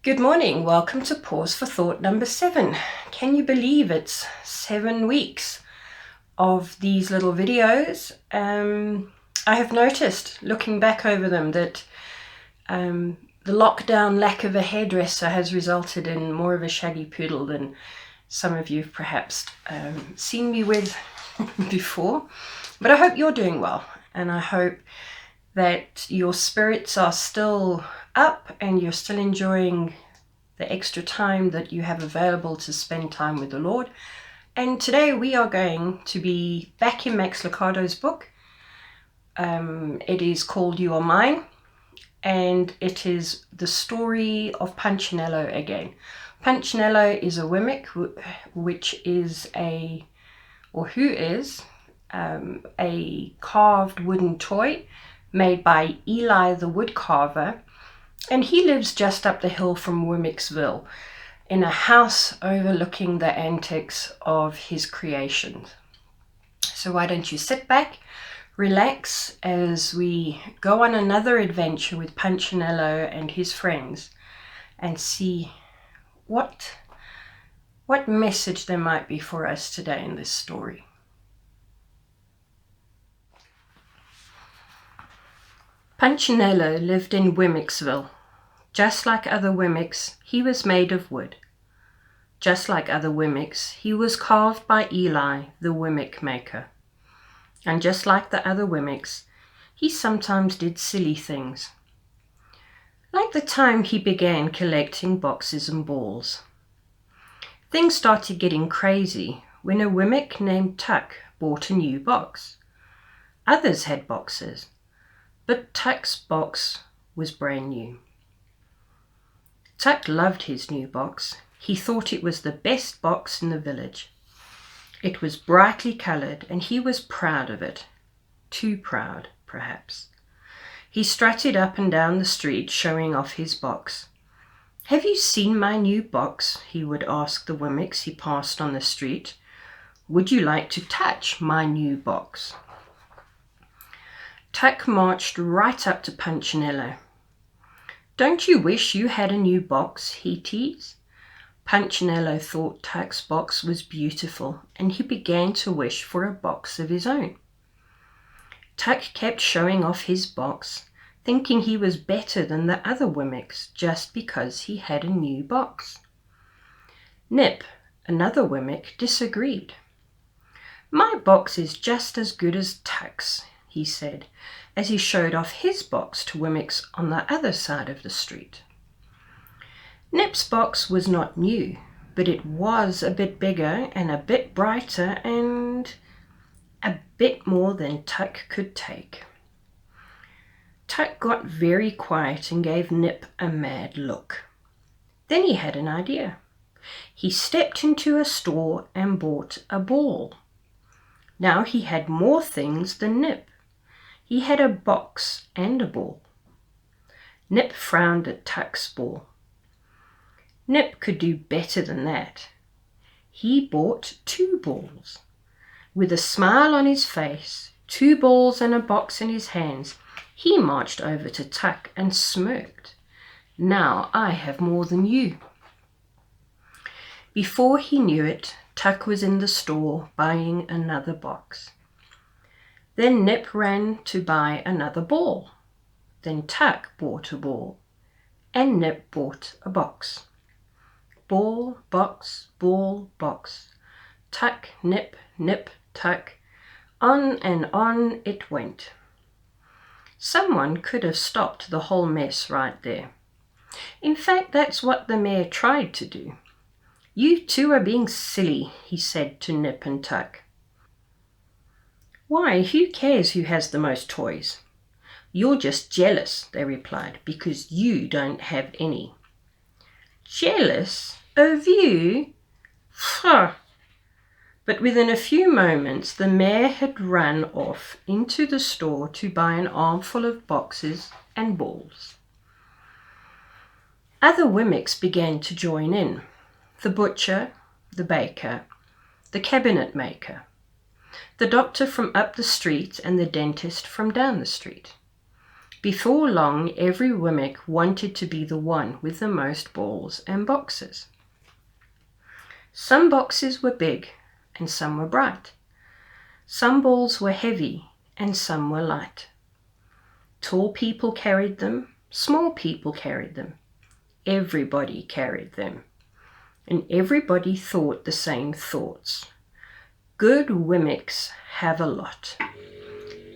Good morning. Welcome to Pause for Thought number 7. Can you believe it's 7 weeks of these little videos? I have noticed, looking back over them, that the lockdown lack of a hairdresser has resulted in more of a shaggy poodle than some of you have perhaps seen me with before. But I hope you're doing well, and I hope that your spirits are still up and you're still enjoying the extra time that you have available to spend time with the Lord. And today we are going to be back in Max Lucado's book. It is called You Are Mine, and it is the story of Punchinello again. Punchinello is a Wimmick, which is who is a carved wooden toy made by Eli the woodcarver, and he lives just up the hill from Wimmicksville in a house overlooking the antics of his creations. So why don't you sit back, relax as we go on another adventure with Punchinello and his friends and see what message there might be for us today in this story. Punchinello lived in Wimmicksville. Just like other Wimmicks, he was made of wood. Just like other Wimmicks, he was carved by Eli, the Wimmick maker. And just like the other Wimmicks, he sometimes did silly things. Like the time he began collecting boxes and balls. Things started getting crazy when a Wimmick named Tuck bought a new box. Others had boxes, but Tuck's box was brand new. Tuck loved his new box. He thought it was the best box in the village. It was brightly coloured and he was proud of it. Too proud, perhaps. He strutted up and down the street showing off his box. "Have you seen my new box?" he would ask the Wimmicks he passed on the street. "Would you like to touch my new box?" Tuck marched right up to Punchinello. "Don't you wish you had a new box?" he teased. Punchinello thought Tuck's box was beautiful, and he began to wish for a box of his own. Tuck kept showing off his box, thinking he was better than the other Wimmicks just because he had a new box. Nip, another Wimmick, disagreed. "My box is just as good as Tuck's," he said, as he showed off his box to Wimmicks on the other side of the street. Nip's box was not new, but it was a bit bigger and a bit brighter and a bit more than Tuck could take. Tuck got very quiet and gave Nip a mad look. Then he had an idea. He stepped into a store and bought a ball. Now he had more things than Nip. He had a box and a ball. Nip frowned at Tuck's ball. Nip could do better than that. He bought 2 balls. With a smile on his face, 2 balls and a box in his hands, he marched over to Tuck and smirked. "Now I have more than you." Before he knew it, Tuck was in the store buying another box. Then Nip ran to buy another ball. Then Tuck bought a ball, and Nip bought a box. Ball, box, ball, box. Tuck, Nip, Nip, Tuck. On and on it went. Someone could have stopped the whole mess right there. In fact, that's what the mayor tried to do. "You two are being silly," he said to Nip and Tuck. "Why, who cares who has the most toys?" "You're just jealous," they replied, "because you don't have any." "Jealous of you? Pfft!" But within a few moments the mayor had run off into the store to buy an armful of boxes and balls. Other Wimmicks began to join in. The butcher, the baker, the cabinet maker, the doctor from up the street and the dentist from down the street. Before long, every Wimmick wanted to be the one with the most balls and boxes. Some boxes were big and some were bright. Some balls were heavy and some were light. Tall people carried them, small people carried them. Everybody carried them. And everybody thought the same thoughts. Good Wimmicks have a lot.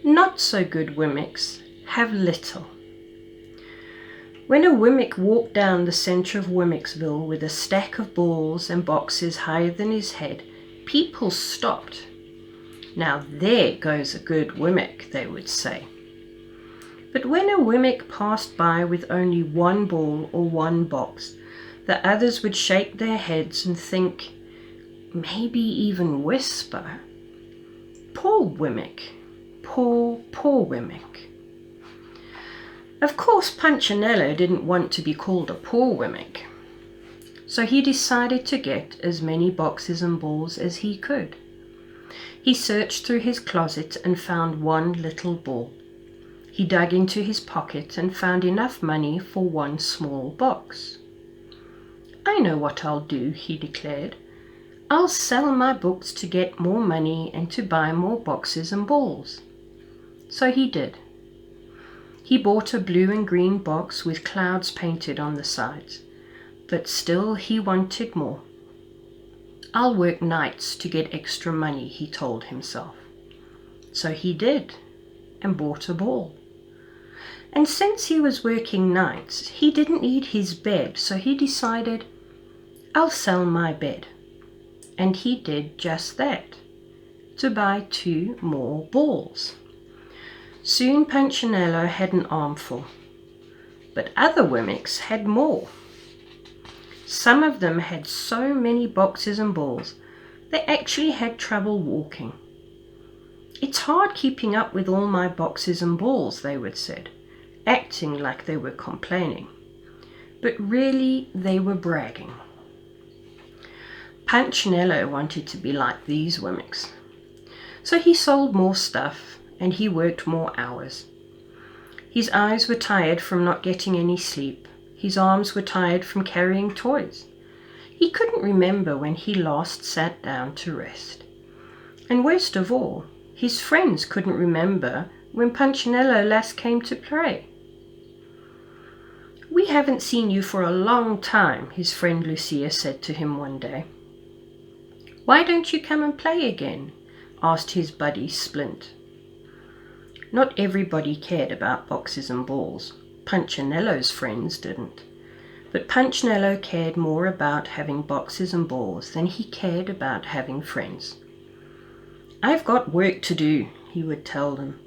Not so good Wimmicks have little. When a Wimmick walked down the centre of Wimmicksville with a stack of balls and boxes higher than his head, people stopped. Now there goes a good Wimmick, they would say. But when a Wimmick passed by with only one ball or one box, the others would shake their heads and think, maybe even whisper, "Poor Wimmick, poor Wimmick." Of course, Punchinello didn't want to be called a poor Wimmick, so he decided to get as many boxes and balls as he could. He searched through his closet and found one little ball. He dug into his pocket and found enough money for one small box. "I know what I'll do," he declared. "I'll sell my books to get more money and to buy more boxes and balls." So he did. He bought a blue and green box with clouds painted on the sides, but still he wanted more. "I'll work nights to get extra money," he told himself. So he did, and bought a ball. And since he was working nights, he didn't need his bed, so he decided, "I'll sell my bed." And he did just that, to buy 2 more balls. Soon Punchinello had an armful, but other Wimmicks had more. Some of them had so many boxes and balls, they actually had trouble walking. "It's hard keeping up with all my boxes and balls," they would said, acting like they were complaining. But really they were bragging. Punchinello wanted to be like these Wimmicks. So he sold more stuff and he worked more hours. His eyes were tired from not getting any sleep. His arms were tired from carrying toys. He couldn't remember when he last sat down to rest. And worst of all, his friends couldn't remember when Punchinello last came to play. "We haven't seen you for a long time," his friend Lucia said to him one day. "Why don't you come and play again?" asked his buddy Splint. Not everybody cared about boxes and balls. Punchinello's friends didn't. But Punchinello cared more about having boxes and balls than he cared about having friends. "I've got work to do," he would tell them,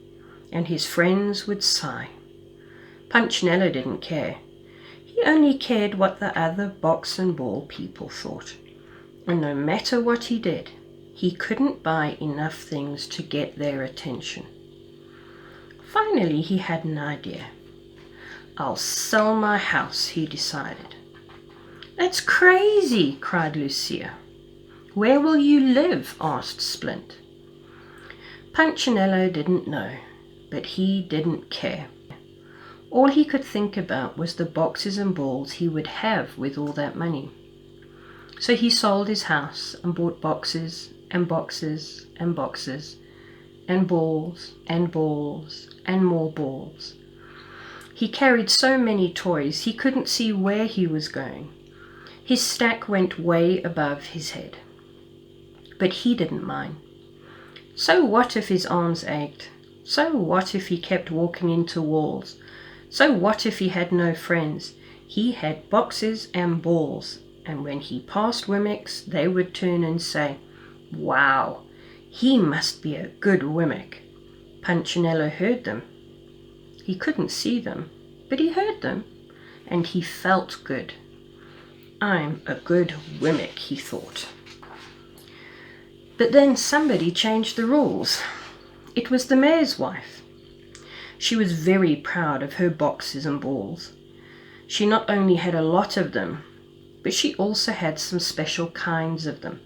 and his friends would sigh. Punchinello didn't care. He only cared what the other box and ball people thought. And no matter what he did, he couldn't buy enough things to get their attention. Finally, he had an idea. "I'll sell my house," he decided. "That's crazy," cried Lucia. "Where will you live?" asked Splint. Punchinello didn't know, but he didn't care. All he could think about was the boxes and balls he would have with all that money. So he sold his house and bought boxes and boxes and boxes and balls and balls and more balls. He carried so many toys he couldn't see where he was going. His stack went way above his head. But he didn't mind. So what if his arms ached? So what if he kept walking into walls? So what if he had no friends? He had boxes and balls, and when he passed Wimmicks, they would turn and say, "Wow, he must be a good Wimmick." Punchinello heard them. He couldn't see them, but he heard them, and he felt good. "I'm a good Wimmick," he thought. But then somebody changed the rules. It was the mayor's wife. She was very proud of her boxes and balls. She not only had a lot of them, but she also had some special kinds of them.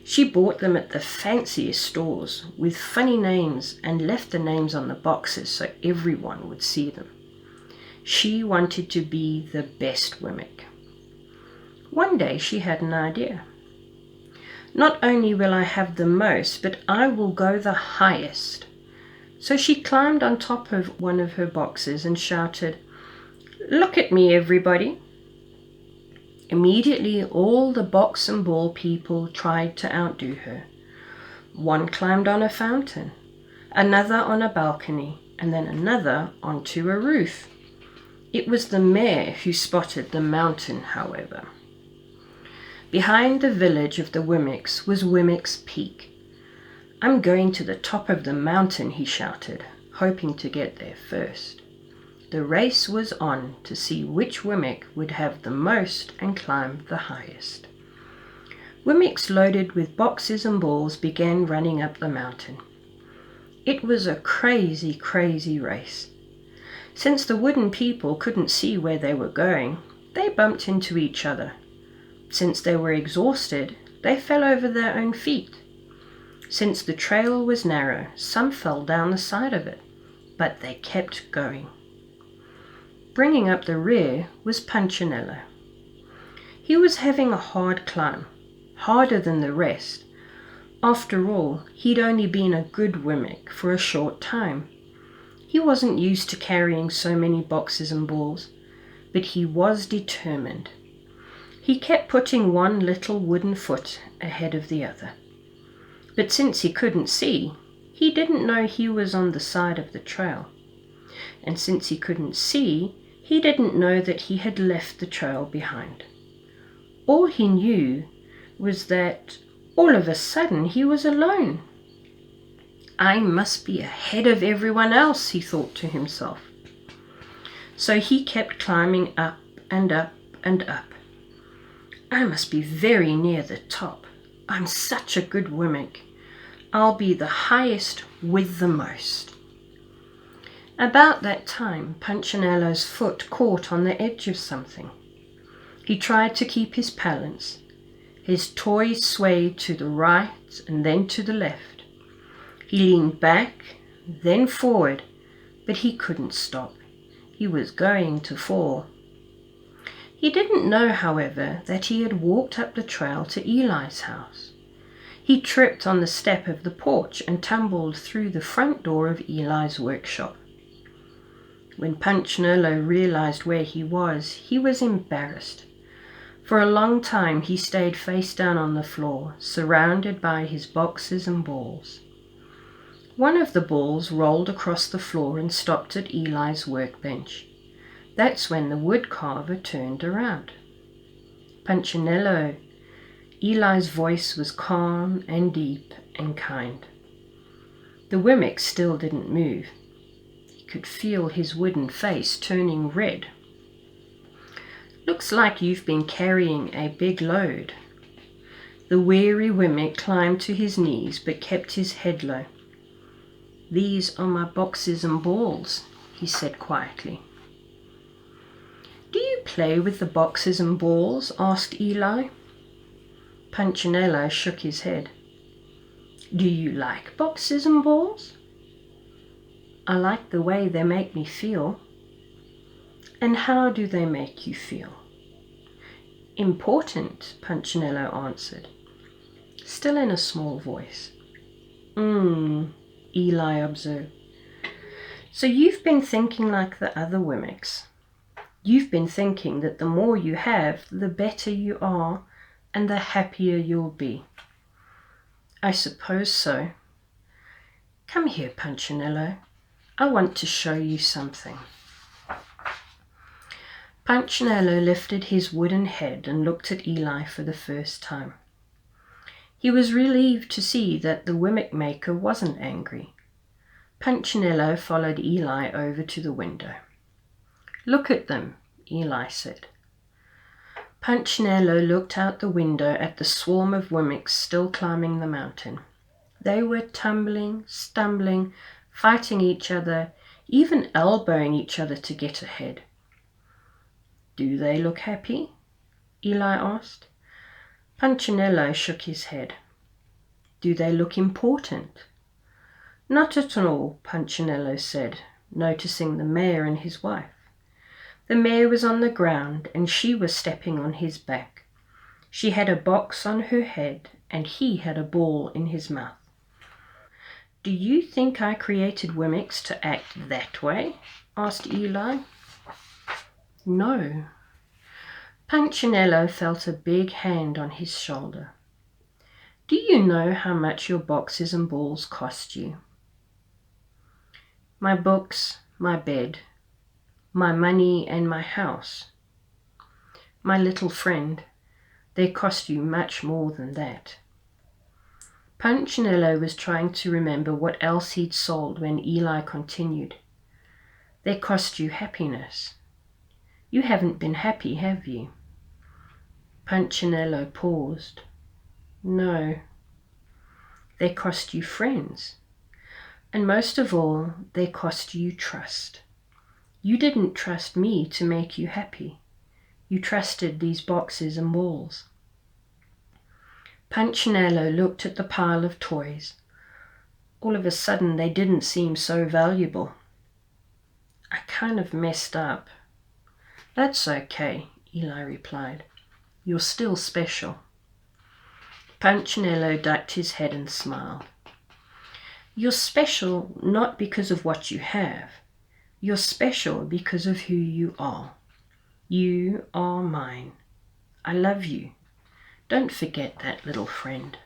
She bought them at the fanciest stores with funny names and left the names on the boxes so everyone would see them. She wanted to be the best Wimmick. One day she had an idea. Not only will I have the most, but I will go the highest. So she climbed on top of one of her boxes and shouted, "Look at me, everybody." Immediately all the box and ball people tried to outdo her. One climbed on a fountain, another on a balcony, and then another onto a roof. It was the mayor who spotted the mountain, however. Behind the village of the Wimmicks was Wimmick's Peak. "I'm going to the top of the mountain," he shouted, hoping to get there first. The race was on to see which Wimmick would have the most and climb the highest. Wimmicks loaded with boxes and balls began running up the mountain. It was a crazy, crazy race. Since the wooden people couldn't see where they were going, they bumped into each other. Since they were exhausted, they fell over their own feet. Since the trail was narrow, some fell down the side of it, but they kept going. Bringing up the rear was Punchinello. He was having a hard climb, harder than the rest. After all, he'd only been a good Wimmick for a short time. He wasn't used to carrying so many boxes and balls, but he was determined. He kept putting one little wooden foot ahead of the other. But since he couldn't see, he didn't know he was on the side of the trail. And since he couldn't see, he didn't know that he had left the trail behind. All he knew was that all of a sudden he was alone. "I must be ahead of everyone else," he thought to himself. So he kept climbing up and up and up. "I must be very near the top. I'm such a good Wimmick. I'll be the highest with the most." About that time, Punchinello's foot caught on the edge of something. He tried to keep his balance. His toy swayed to the right and then to the left. He leaned back, then forward, but he couldn't stop. He was going to fall. He didn't know, however, that he had walked up the trail to Eli's house. He tripped on the step of the porch and tumbled through the front door of Eli's workshop. When Punchinello realized where he was embarrassed. For a long time he stayed face down on the floor, surrounded by his boxes and balls. One of the balls rolled across the floor and stopped at Eli's workbench. That's when the wood carver turned around. "Punchinello." Eli's voice was calm and deep and kind. The Wimmick still didn't move. He could feel his wooden face turning red. "Looks like you've been carrying a big load." The weary Wimmick climbed to his knees but kept his head low. "These are my boxes and balls," he said quietly. "Do you play with the boxes and balls?" asked Eli. Punchinello shook his head. "Do you like boxes and balls?" "I like the way they make me feel." "And how do they make you feel?" "Important," Punchinello answered, still in a small voice. Eli observed. "So you've been thinking like the other Wimmicks. You've been thinking that the more you have, the better you are, and the happier you'll be." "I suppose so." "Come here, Punchinello. I want to show you something." Punchinello lifted his wooden head and looked at Eli for the first time. He was relieved to see that the Wimmick maker wasn't angry. Punchinello followed Eli over to the window. "Look at them," Eli said. Punchinello looked out the window at the swarm of Wimmicks still climbing the mountain. They were tumbling, stumbling, fighting each other, even elbowing each other to get ahead. "Do they look happy?" Eli asked. Punchinello shook his head. Do they look important? Not at all, Punchinello said, noticing the mayor and his wife. The mare was on the ground and she was stepping on his back. She had a box on her head and he had a ball in his mouth. Do you think I created Wemmicks to act that way? Asked Eli. No. Punchinello felt a big hand on his shoulder. Do you know how much your boxes and balls cost you? My books, my bed, my money and my house. My little friend, they cost you much more than that. Punchinello was trying to remember what else he'd sold when Eli continued. They cost you happiness. You haven't been happy, have you? Punchinello paused. No. They cost you friends. And most of all, they cost you trust. You didn't trust me to make you happy. You trusted these boxes and balls. Punchinello looked at the pile of toys. All of a sudden, they didn't seem so valuable. I kind of messed up. That's okay, Eli replied. You're still special. Punchinello ducked his head and smiled. You're special not because of what you have. You're special because of who you are. You are mine. I love you. Don't forget that, little friend.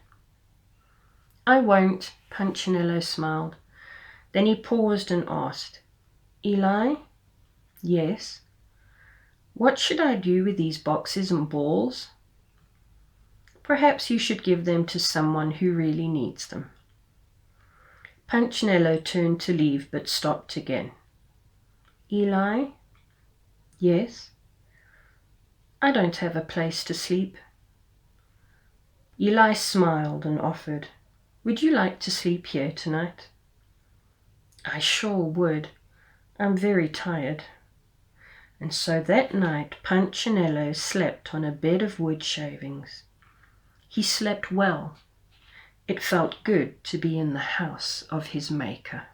I won't, Punchinello smiled. Then he paused and asked, Eli? Yes? What should I do with these boxes and balls? Perhaps you should give them to someone who really needs them. Punchinello turned to leave but stopped again. Eli? Yes? I don't have a place to sleep. Eli smiled and offered, Would you like to sleep here tonight? I sure would. I'm very tired. And so that night Punchinello slept on a bed of wood shavings. He slept well. It felt good to be in the house of his maker.